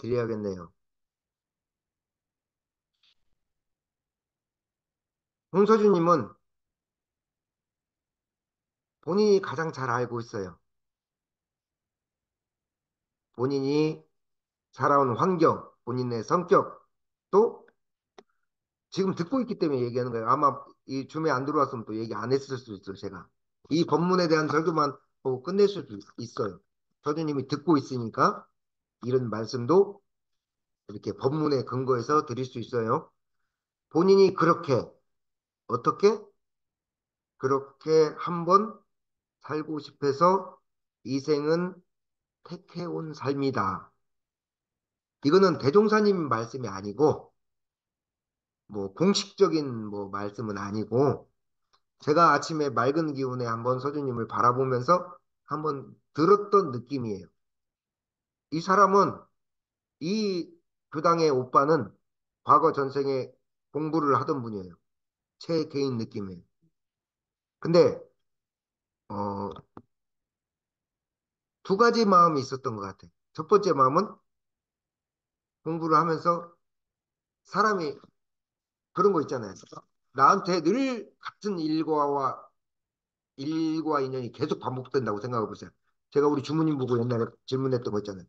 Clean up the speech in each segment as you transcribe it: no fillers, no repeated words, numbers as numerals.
드려야겠네요. 홍서준님은 본인이 가장 잘 알고 있어요. 본인이 살아온 환경, 본인의 성격, 또 지금 듣고 있기 때문에 얘기하는 거예요. 아마 이 줌에 안 들어왔으면 또 얘기 안 했을 수도 있어요, 제가. 이 법문에 대한 설교만 보고 끝낼 수도 있어요. 서준님이 듣고 있으니까 이런 말씀도 이렇게 법문에 근거해서 드릴 수 있어요. 본인이 그렇게, 어떻게? 그렇게 한번 살고 싶어서 이 생은 택해온 삶이다. 이거는 대종사님 말씀이 아니고, 뭐, 공식적인 뭐, 말씀은 아니고, 제가 아침에 맑은 기운에 한번 서주님을 바라보면서 한번 들었던 느낌이에요. 이 사람은, 이 교당의 오빠는 과거 전생에 공부를 하던 분이에요. 제 개인 느낌이에요. 근데, 어, 두 가지 마음이 있었던 것 같아요. 첫 번째 마음은 공부를 하면서 사람이 그런 거 있잖아요. 나한테 늘 같은 일과 인연이 계속 반복된다고 생각해 보세요. 제가 우리 주무님 보고 옛날에 질문했던 거 있잖아요.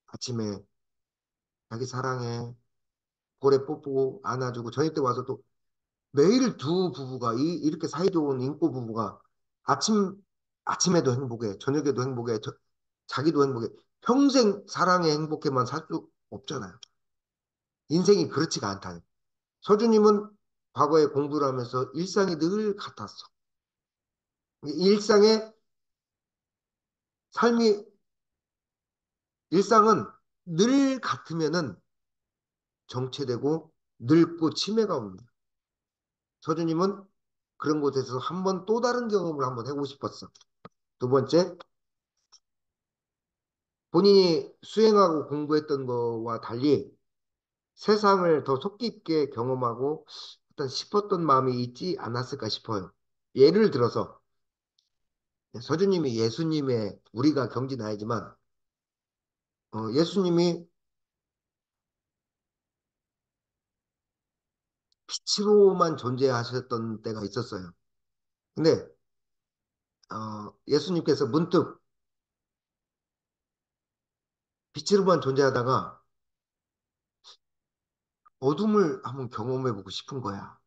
아침에 자기 사랑해, 고래 뽀뽀 안아주고 저희 때 와서 또 매일 두 부부가 이렇게 사이좋은 인꼬 부부가 아침 아침에도 행복해, 저녁에도 행복해, 자기도 행복해. 평생 사랑해 행복해만 살 수 없잖아요. 인생이 그렇지가 않다. 서주님은 과거에 공부를 하면서 일상이 늘 같았어. 일상의 삶이 일상은 늘 같으면은 정체되고 늙고 치매가 옵니다. 서주님은 그런 곳에서 한번 또 다른 경험을 한번 해보고 싶었어. 두 번째, 본인이 수행하고 공부했던 거와 달리 세상을 더 속 깊게 경험하고 어떤 싶었던 마음이 있지 않았을까 싶어요. 예를 들어서 서주님이 예수님의 우리가 경지나이지만 예수님이 빛으로만 존재하셨던 때가 있었어요. 근데 예수님께서 문득 빛으로만 존재하다가 어둠을 한번 경험해보고 싶은 거야.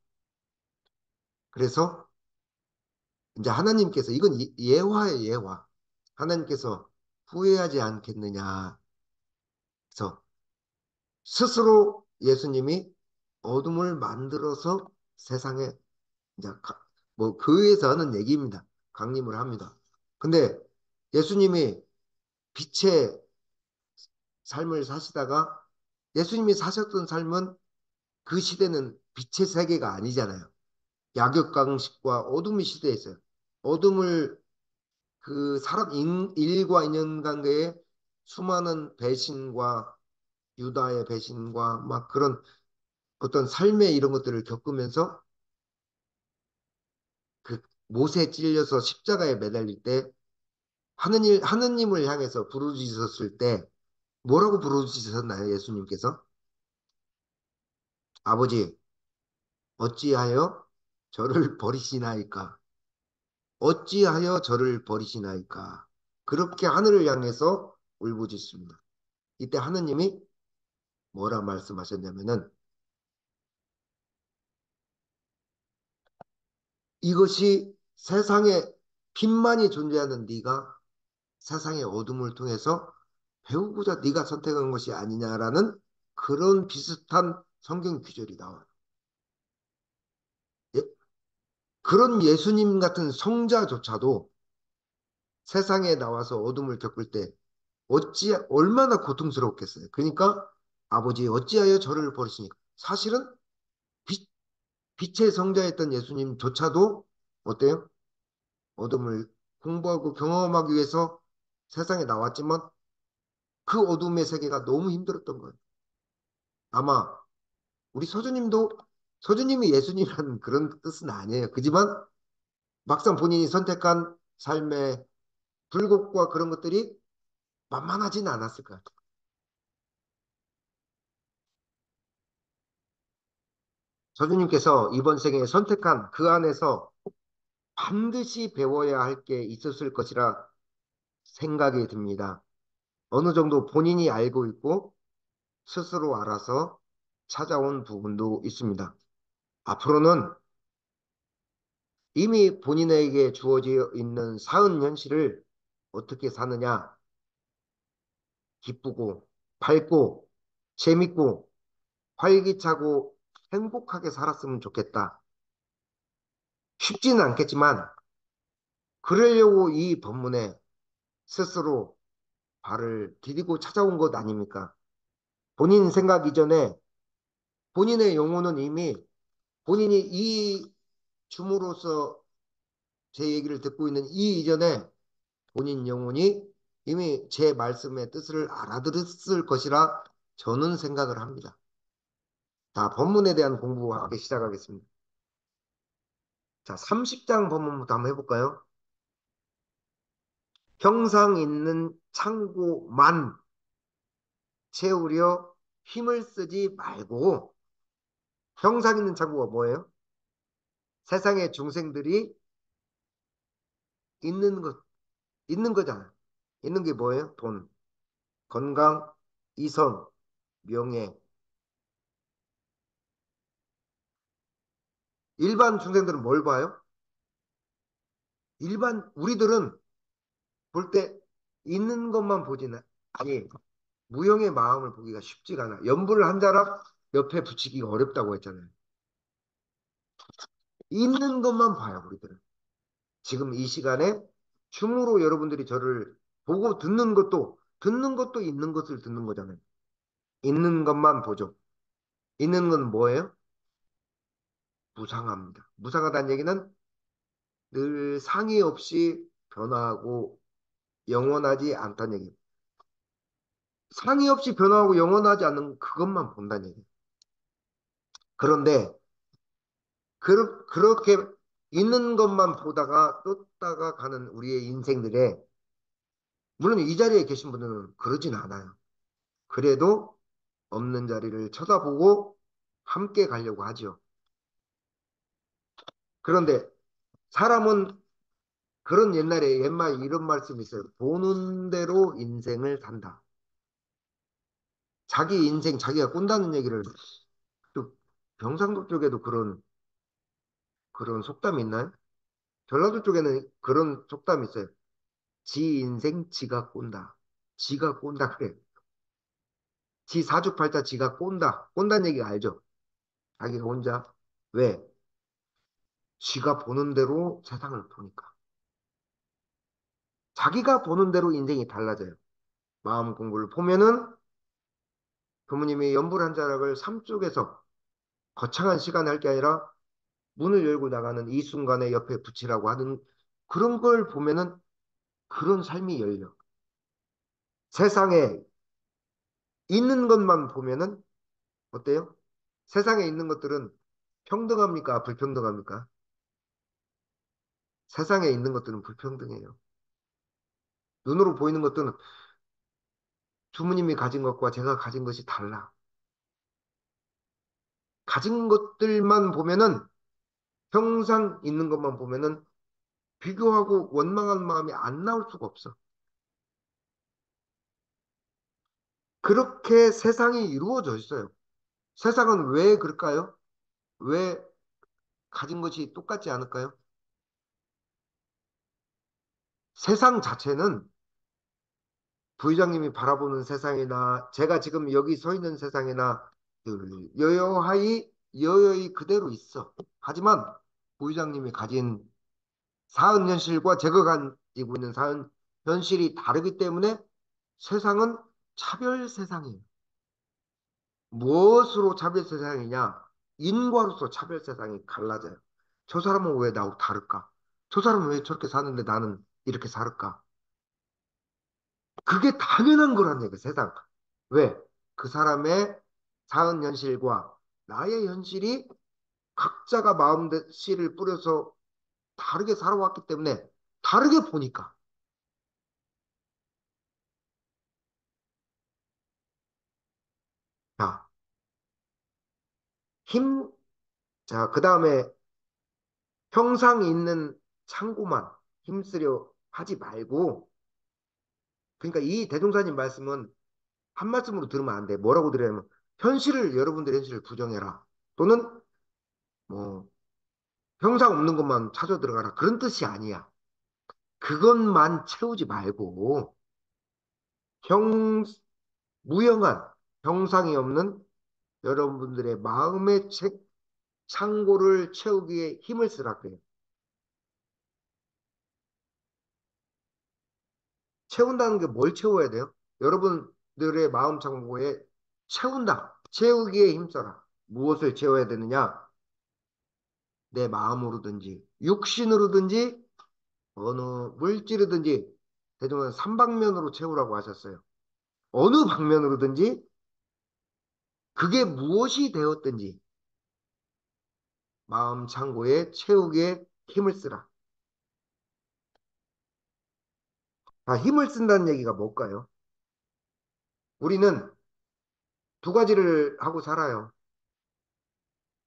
그래서 이제 하나님께서 이건 예화예요, 예화. 하나님께서 후회하지 않겠느냐. 그래서 스스로 예수님이 어둠을 만들어서 세상에 이제 뭐 교회에서 하는 얘기입니다. 강림을 합니다. 근데 예수님이 빛의 삶을 사시다가 예수님이 사셨던 삶은 그 시대는 빛의 세계가 아니잖아요. 약육강식과 어둠의 시대에 있어요. 어둠을 그 사람 일과 인연관계에 수많은 배신과 유다의 배신과 막 그런 어떤 삶의 이런 것들을 겪으면서 그 못에 찔려서 십자가에 매달릴 때 하느님을 향해서 부르짖었을 때 뭐라고 부르짖으셨나요? 예수님께서 아버지 어찌하여 저를 버리시나이까? 어찌하여 저를 버리시나이까? 그렇게 하늘을 향해서 울부짖습니다. 이때 하느님이 뭐라 말씀하셨냐면은 이것이 세상에 빛만이 존재하는 네가 세상의 어둠을 통해서 배우고자 네가 선택한 것이 아니냐라는 그런 비슷한 성경 구절이 나와요. 예, 그런 예수님 같은 성자조차도 세상에 나와서 어둠을 겪을 때 어찌 얼마나 고통스럽겠어요. 그러니까 아버지 어찌하여 저를 버리시니까 사실은 빛, 빛의 성자였던 예수님조차도 어때요? 어둠을 공부하고 경험하기 위해서 세상에 나왔지만 그 어둠의 세계가 너무 힘들었던 거예요. 아마 우리 서주님이 예수님이라는 그런 뜻은 아니에요. 그지만 막상 본인이 선택한 삶의 불곡과 그런 것들이 만만하지는 않았을 것 같아요. 서주님께서 이번 생에 선택한 그 안에서 반드시 배워야 할 게 있었을 것이라 생각이 듭니다. 어느 정도 본인이 알고 있고 스스로 알아서 찾아온 부분도 있습니다. 앞으로는 이미 본인에게 주어져 있는 사은 현실을 어떻게 사느냐, 기쁘고 밝고 재밌고 활기차고 행복하게 살았으면 좋겠다. 쉽지는 않겠지만 그러려고 이 법문에 스스로 발을 디디고 찾아온 것 아닙니까? 본인 생각 이전에 본인의 영혼은 이미 본인이 이 줌으로써 제 얘기를 듣고 있는 이 이전에 본인 영혼이 이미 제 말씀의 뜻을 알아들었을 것이라 저는 생각을 합니다. 자, 법문에 대한 공부하기 시작하겠습니다. 자, 30장 법문부터 한번 해볼까요? 형상 있는 창고만 채우려 힘을 쓰지 말고 형상 있는 창고가 뭐예요? 세상의 중생들이 있는 것, 있는 거잖아요. 있는 게 뭐예요? 돈, 건강, 이성, 명예. 일반 중생들은 뭘 봐요? 일반 우리들은 볼 때 있는 것만 보지는 아니 무형의 마음을 보기가 쉽지가 않아. 연불 한 자락 옆에 붙이기가 어렵다고 했잖아요. 있는 것만 봐요, 우리들은. 지금 이 시간에 줌으로 여러분들이 저를 보고 듣는 것도 있는 것을 듣는 거잖아요. 있는 것만 보죠. 있는 건 뭐예요? 무상합니다. 무상하다는 얘기는 늘 상의 없이 변화하고 영원하지 않다는 얘기. 상의 없이 변화하고 영원하지 않는 그것만 본다는 얘기. 그런데 그렇게 있는 것만 보다가 쫓다가 가는 우리의 인생들에 물론 이 자리에 계신 분들은 그러진 않아요. 그래도 없는 자리를 쳐다보고 함께 가려고 하죠. 그런데 사람은 그런 옛날에 옛말 이런 말씀이 있어요. 보는 대로 인생을 산다. 자기 인생 자기가 꾼다는 얘기를 또 경상도 쪽에도 그런 속담이 있나요? 전라도 쪽에는 그런 속담이 있어요. 지 인생 지가 꾼다. 지가 꾼다 그래. 지 사주팔자 지가 꼰다. 꼰다는 얘기 알죠? 자기가 혼자. 왜? 지가 보는 대로 세상을 보니까. 자기가 보는 대로 인생이 달라져요. 마음 공부를 보면은 부모님이 연불 한 자락을 삶 속에서 거창한 시간에 할 게 아니라 문을 열고 나가는 이 순간에 옆에 붙이라고 하는 그런 걸 보면은 그런 삶이 열려. 세상에 있는 것만 보면은 어때요? 세상에 있는 것들은 평등합니까? 불평등합니까? 세상에 있는 것들은 불평등해요. 눈으로 보이는 것들은 부모님이 가진 것과 제가 가진 것이 달라. 가진 것들만 보면은 평상 있는 것만 보면은 비교하고 원망한 마음이 안 나올 수가 없어. 그렇게 세상이 이루어져 있어요. 세상은 왜 그럴까요? 왜 가진 것이 똑같지 않을까요? 세상 자체는 부회장님이 바라보는 세상이나 제가 지금 여기 서 있는 세상이나 여여하이 그대로 있어. 하지만 부회장님이 가진 사은 현실과 제가 가지고 있는 사은 현실이 다르기 때문에 세상은 차별 세상이에요. 무엇으로 차별 세상이냐? 인과로서 차별 세상이 갈라져요. 저 사람은 왜 나하고 다를까? 저 사람은 왜 저렇게 사는데 나는 이렇게 살을까? 그게 당연한 거란 얘기예요, 세상. 왜? 그 사람의 사은 현실과 나의 현실이 각자가 마음씨를 뿌려서 다르게 살아왔기 때문에 다르게 보니까. 자, 힘, 자, 그 다음에 형상 있는 창고만 힘쓰려 하지 말고, 그러니까 이 대종사님 말씀은 한 말씀으로 들으면 안 돼. 뭐라고 들으냐면, 여러분들의 현실을 부정해라. 또는, 뭐, 형상 없는 것만 찾아 들어가라. 그런 뜻이 아니야. 그것만 채우지 말고, 형, 무형한, 형상이 없는 여러분들의 마음의 창고를 채우기에 힘을 쓰라 그래요. 채운다는 게 뭘 채워야 돼요? 여러분들의 마음 창고에 채운다. 채우기에 힘써라. 무엇을 채워야 되느냐? 내 마음으로든지 육신으로든지 어느 물질이든지 대중은 삼방면으로 채우라고 하셨어요. 어느 방면으로든지 그게 무엇이 되었든지 마음 창고에 채우기에 힘을 쓰라. 아, 힘을 쓴다는 얘기가 뭘까요? 우리는 두 가지를 하고 살아요.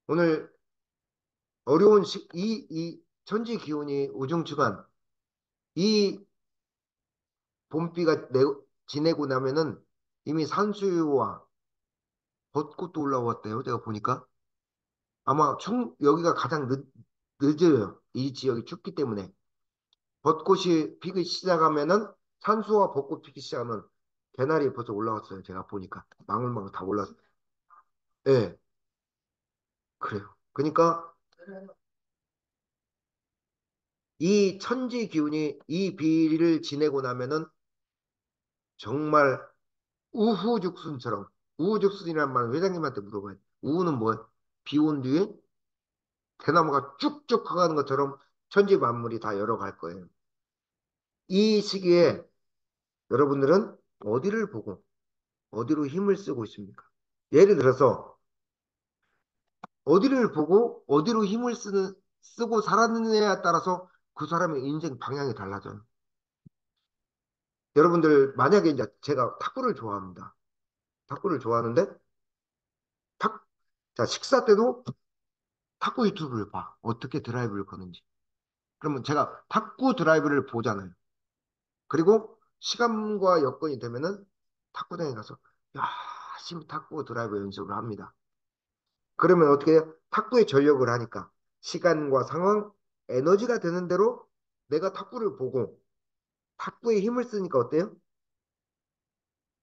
오늘 어려운 이 천지 기운이 우중충한 이 봄비가 지내고 나면은 이미 산수유와 벚꽃도 올라왔대요. 제가 보니까. 아마 여기가 가장 늦어요. 이 지역이 춥기 때문에. 벚꽃이 피기 시작하면은 산수와 벚꽃 피기 시작하면 개나리 벌써 올라왔어요. 제가 보니까. 망울망울 다 올라왔어요. 예, 그래요. 그러니까 이 천지 기운이 이 비를 지내고 나면은 정말 우후죽순처럼 우후죽순이라는 말은 회장님한테 물어봐요. 우후는 뭐예요? 비 온 뒤에 대나무가 쭉쭉 커가는 것처럼 천지 만물이 다 열어갈 거예요. 이 시기에 여러분들은 어디를 보고 어디로 힘을 쓰고 있습니까? 예를 들어서 어디를 보고 어디로 쓰고 살았느냐에 따라서 그 사람의 인생 방향이 달라져요. 여러분들 만약에 이제 제가 탁구를 좋아합니다. 탁구를 좋아하는데 탁, 자, 식사 때도 탁구 유튜브를 봐. 어떻게 드라이브를 거는지. 그러면 제가 탁구 드라이브를 보잖아요. 그리고 시간과 여건이 되면은 탁구장에 가서 열심히 탁구 드라이브 연습을 합니다. 그러면 어떻게 해요? 탁구에 전력을 하니까 시간과 상황, 에너지가 되는 대로 내가 탁구를 보고 탁구에 힘을 쓰니까 어때요?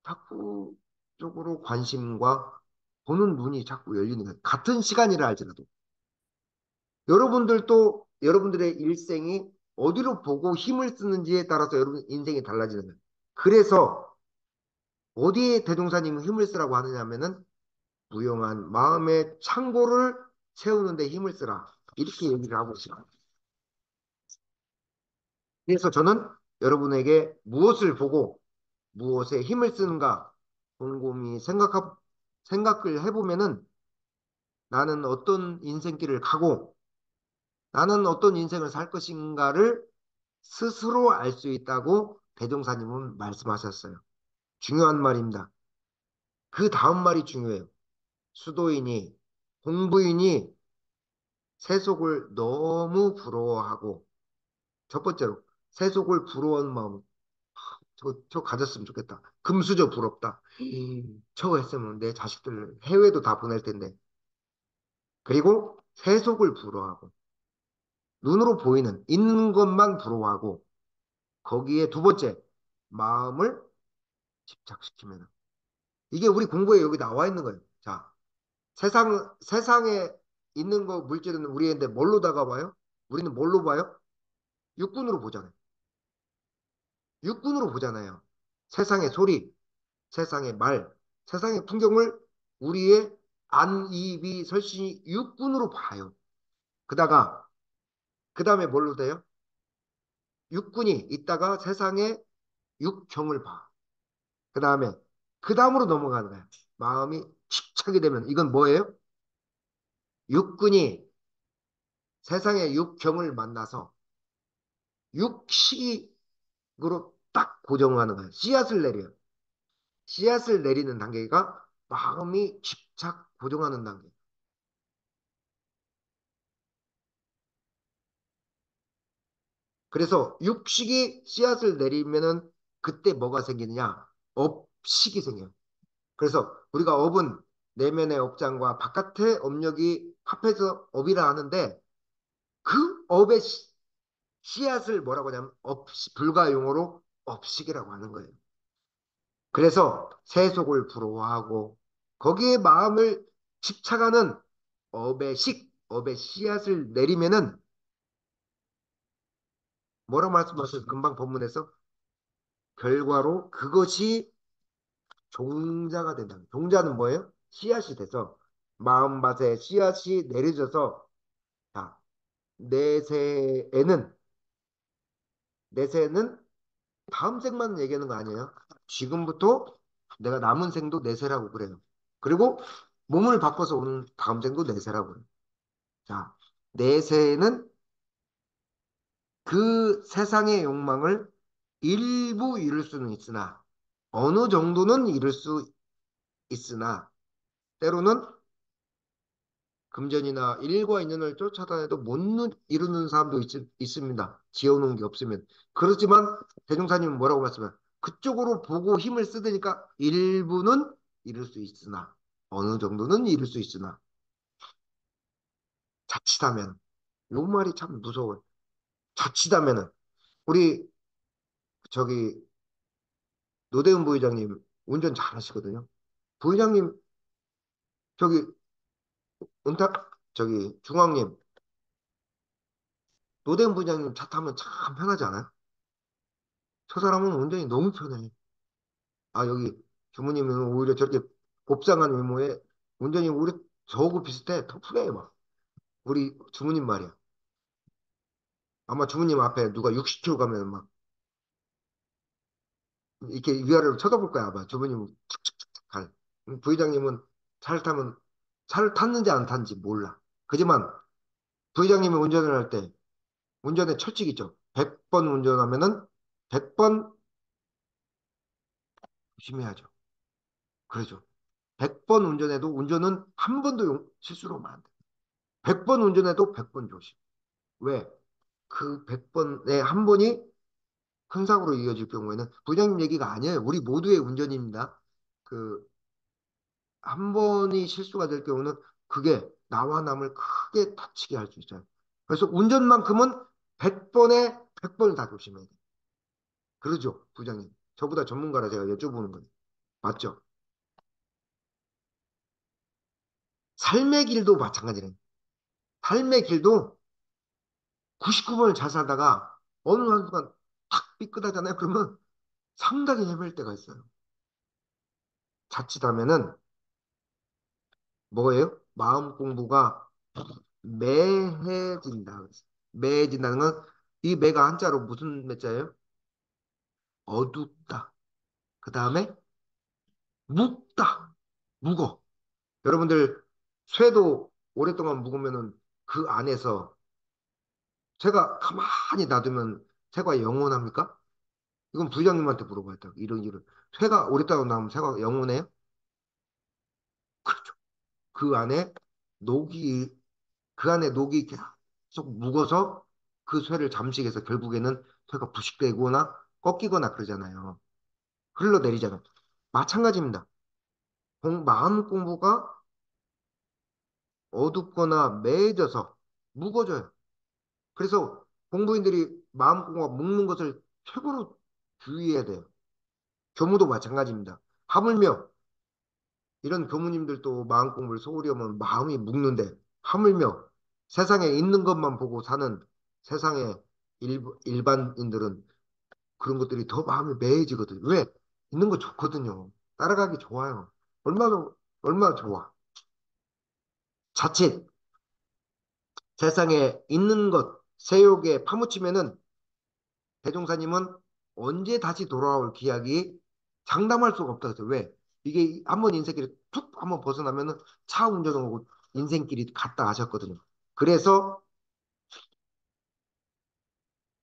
탁구 쪽으로 관심과 보는 눈이 자꾸 열리는 거예요. 같은 시간이라 할지라도. 여러분들도 여러분들의 일생이 어디로 보고 힘을 쓰는지에 따라서 여러분 인생이 달라지는 거예요. 그래서 어디에 대종사님이 힘을 쓰라고 하느냐면은 무용한 마음의 창고를 채우는데 힘을 쓰라. 이렇게 얘기를 하고 있어요. 그래서 저는 여러분에게 무엇을 보고 무엇에 힘을 쓰는가 곰곰이 생각을 해보면은 나는 어떤 인생길을 가고 나는 어떤 인생을 살 것인가를 스스로 알 수 있다고 대종사님은 말씀하셨어요. 중요한 말입니다. 그 다음 말이 중요해요. 수도인이, 공부인이 세속을 너무 부러워하고, 첫 번째로, 세속을 부러워하는 마음, 저 가졌으면 좋겠다. 금수저 부럽다. 저거 했으면 내 자식들 해외도 다 보낼 텐데. 그리고 세속을 부러워하고, 눈으로 보이는, 있는 것만 부러워하고, 거기에 두 번째, 마음을 집착시키면. 이게 우리 공부에 여기 나와 있는 거예요. 자, 세상에 있는 거 물질은 우리한테 뭘로 다가와요? 우리는 뭘로 봐요? 육군으로 보잖아요. 육군으로 보잖아요. 세상의 소리, 세상의 말, 세상의 풍경을 우리의 안, 입이, 설신이 육군으로 봐요. 그다가 그 다음에 뭘로 돼요? 육군이 있다가 세상의 육경을 봐. 그 다음에 그 다음으로 넘어가는 거예요. 마음이 집착이 되면 이건 뭐예요? 육군이 세상의 육경을 만나서 육식으로 딱 고정하는 거예요. 씨앗을 내려요. 씨앗을 내리는 단계가 마음이 집착 고정하는 단계. 그래서 육식이 씨앗을 내리면은 그때 뭐가 생기느냐? 업식이 생겨요. 그래서 우리가 업은 내면의 업장과 바깥의 업력이 합해서 업이라 하는데 그 업의 씨앗을 뭐라고 하냐면 불가 용어로 업식이라고 하는 거예요. 그래서 세속을 부러워하고 거기에 마음을 집착하는 업의 씨앗을 내리면은 뭐라고 말씀하셨어요? 금방 본문에서 결과로 그것이 종자가 된다. 종자는 뭐예요? 씨앗이 돼서 마음밭에 씨앗이 내려져서 자, 내세에는 내세는 다음 생만 얘기하는 거 아니에요? 지금부터 내가 남은 생도 내세라고 그래요. 그리고 몸을 바꿔서 오는 다음 생도 내세라고 그래요. 자, 내세는 그 세상의 욕망을 일부 이룰 수는 있으나 어느 정도는 이룰 수 있으나 때로는 금전이나 일과 인연을 쫓아다녀도 못 이루는 사람도 있습니다. 지어놓은 게 없으면. 그렇지만 대종사님은 뭐라고 말씀해요? 그쪽으로 보고 힘을 쓰드니까 일부는 이룰 수 있으나 어느 정도는 이룰 수 있으나 자칫하면 요 말이 참 무서워요. 자칫하면은 우리 저기 노대훈 부회장님 운전 잘하시거든요. 부회장님 저기 은탁 저기 중앙님 노대훈 부회장님 차 타면 참 편하지 않아요? 저 사람은 운전이 너무 편해. 아, 여기 주무님은 오히려 저렇게 곱상한 외모에 운전이 우리 저하고 비슷해. 터프해, 막. 우리 주무님 말이야. 아마 주무님 앞에 누가 60km 가면 막 이렇게 위아래로 쳐다볼 거야, 아마. 주무님 툭툭툭툭 갈. 부회장님은 차를 타면 차를 탔는지 안 탔는지 몰라. 그지만 부회장님이 운전을 할 때 운전에 철칙 있죠. 100번 운전하면은 100번 조심해야죠. 그러죠. 100번 운전해도 운전은 한 번도 실수로 하면 안 돼. 100번 운전해도 100번 조심. 왜? 그 100번에 한 번이 큰 사고로 이어질 경우에는 부장님 얘기가 아니에요. 우리 모두의 운전입니다. 그 한 번이 실수가 될 경우는 그게 나와 남을 크게 다치게 할 수 있어요. 그래서 운전만큼은 100번에 100번을 다 조심해야 돼요. 그러죠, 부장님. 저보다 전문가라 제가 여쭤보는 거예요. 맞죠? 삶의 길도 마찬가지예요. 삶의 길도 99번을 잘 살다가 어느 한순간 탁 삐끗하잖아요. 그러면 상당히 헤맬 때가 있어요. 자칫하면은 뭐예요? 마음 공부가 매해진다. 그랬어요. 매해진다는 건 이 매가 한자로 무슨 매자예요? 어둡다. 그 다음에 묵다. 묵어. 여러분들 쇠도 오랫동안 묵으면은 그 안에서 쇠가 가만히 놔두면 쇠가 영원합니까? 이건 부장님한테 물어봐야 돼. 이런. 쇠가 오랫동안 놔두면 쇠가 영원해요? 그렇죠. 그 안에 녹이 그 안에 녹이 계속 묵어서 그 쇠를 잠식해서 결국에는 쇠가 부식되거나 꺾이거나 그러잖아요. 흘러내리잖아요. 마찬가지입니다. 마음 공부가 어둡거나 매해져서 묵어져요. 그래서 공부인들이 마음 공부가 묵는 것을 최고로 주의해야 돼요. 교무도 마찬가지입니다. 하물며 이런 교무님들도 마음 공부를 소홀히 하면 마음이 묵는데 하물며 세상에 있는 것만 보고 사는 세상의 일반인들은 그런 것들이 더 마음이 매해지거든요. 왜? 있는 거 좋거든요. 따라가기 좋아요. 얼마나 좋아. 자칫 세상에 있는 것, 세욕에 파묻히면은 대종사님은 언제 다시 돌아올 기약이 장담할 수가 없다 그랬어요. 왜? 이게 한번 인생길에 툭 한번 벗어나면은 차 운전하고 인생길이 갔다 하셨거든요. 그래서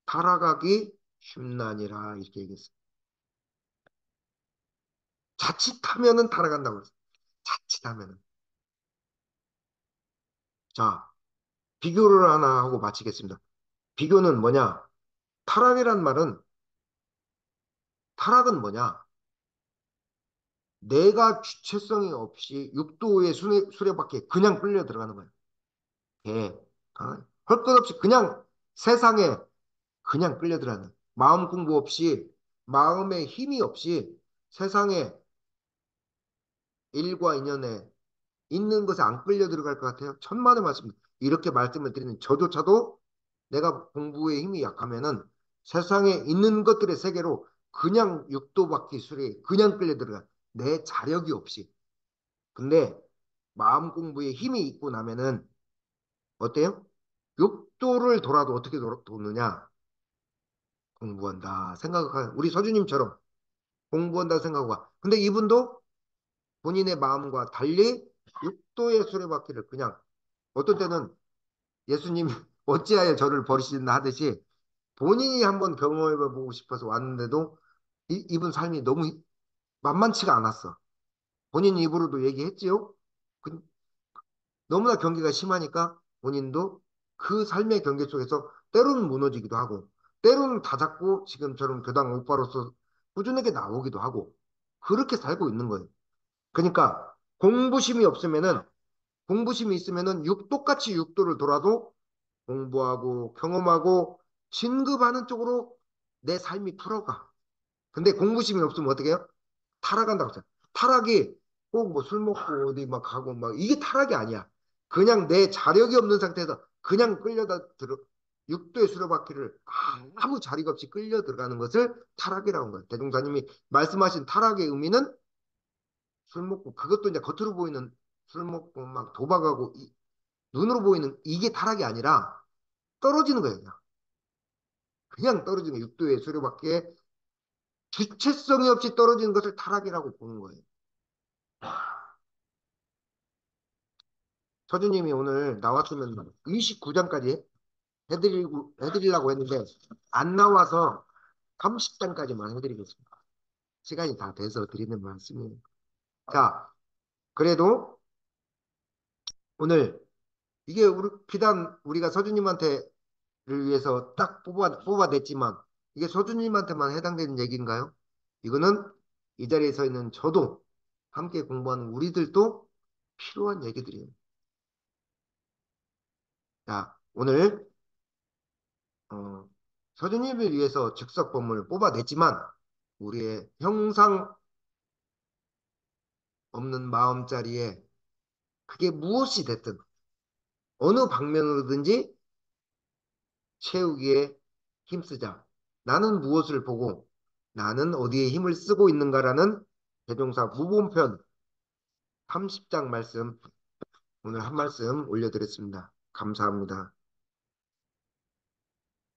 살아가기 쉽나니라 이렇게 얘기했어요. 자칫하면은 살아간다고 그랬어요. 자칫하면은. 자, 비교를 하나 하고 마치겠습니다. 비교는 뭐냐? 타락이란 말은 타락은 뭐냐? 내가 주체성이 없이 육도의 수레바퀴에 그냥 끌려 들어가는 거야. 예. 할 것 없이 그냥 세상에 그냥 끌려 들어가는. 마음 공부 없이 마음의 힘이 없이 세상에 일과 인연에 있는 것에 안 끌려 들어갈 것 같아요. 천만의 말씀. 이렇게 말씀을 드리는 저조차도 내가 공부에 힘이 약하면은 세상에 있는 것들의 세계로 그냥 육도바퀴 수레에 그냥 끌려 들어가. 내 자력이 없이. 근데 마음 공부에 힘이 있고 나면은 어때요? 육도를 돌아도 어떻게 도느냐? 공부한다 생각하 우리 서주님처럼 공부한다 생각하고 근데 이분도 본인의 마음과 달리 육도의 수레바퀴를 그냥 어떤 때는 예수님 어찌하여 저를 버리시나 하듯이 본인이 한번 경험해 보고 싶어서 왔는데도 이분 삶이 너무 만만치가 않았어. 본인 입으로도 얘기했지요. 그, 너무나 경계가 심하니까 본인도 그 삶의 경계 속에서 때로는 무너지기도 하고 때로는 다잡고 지금처럼 교당 오빠로서 꾸준하게 나오기도 하고 그렇게 살고 있는 거예요. 그러니까 공부심이 있으면은 똑같이 육도를 돌아도 공부하고 경험하고 진급하는 쪽으로 내 삶이 풀어가. 근데 공부심이 없으면 어떻게 해요? 타락한다고 했어요. 타락이 꼭 뭐 술 먹고 어디 막 가고 막 이게 타락이 아니야. 그냥 내 자력이 없는 상태에서 그냥 끌려다 들어 육도의 수레바퀴를 아무 자리가 없이 끌려 들어가는 것을 타락이라고 하는 거예요. 대종사님이 말씀하신 타락의 의미는 술 먹고 그것도 이제 겉으로 보이는 술 먹고 막 도박하고 눈으로 보이는 이게 타락이 아니라 떨어지는 거예요. 그냥 떨어지는 거예요. 육도의 수레바퀴에 주체성이 없이 떨어지는 것을 타락이라고 보는 거예요. 서주님이 오늘 나왔으면 29장까지 해드리려고 했는데 안 나와서 30장까지만 해드리겠습니다. 시간이 다 돼서 드리는 말씀이에요. 자, 그래도 오늘 이게 비단 우리가 서주님한테를 위해서 딱 뽑아냈지만 이게 서주님한테만 해당되는 얘기인가요? 이거는 이 자리에 서 있는 저도 함께 공부하는 우리들도 필요한 얘기들이에요. 자, 오늘 어, 서준님을 위해서 즉석본문을 뽑아냈지만 우리의 형상 없는 마음자리에 그게 무엇이 됐든 어느 방면으로든지 채우기에 힘쓰자. 나는 무엇을 보고 나는 어디에 힘을 쓰고 있는가라는 대종사 무본편 30장 말씀 오늘 한 말씀 올려드렸습니다. 감사합니다.